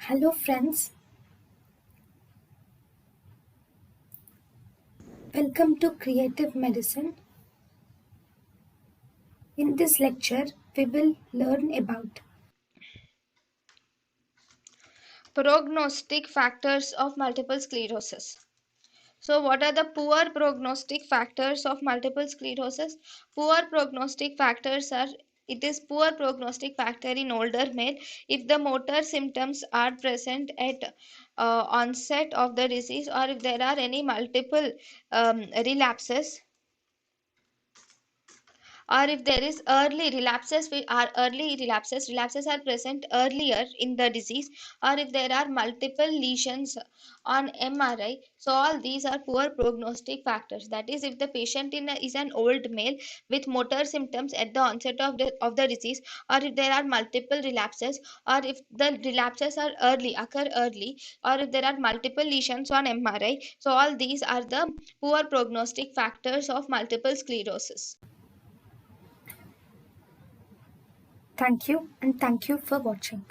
Hello, friends. Welcome to Creative Medicine. In this lecture, we will learn about Prognostic factors of multiple sclerosis. So, what are the poor prognostic factors of multiple sclerosis? Poor prognostic factors are it is poor prognostic factor in older male if the motor symptoms are present at onset of the disease or if there are any multiple relapses or if there is early relapses relapses are present earlier in the disease or if there are multiple lesions on MRI. So all these are poor prognostic factors. That is, if the patient is an old male with motor symptoms at the onset of the disease, or if there are multiple relapses, or if the relapses are occur early, or if there are multiple lesions on MRI. So all these are the poor prognostic factors of multiple sclerosis. thank you and thank you for watching.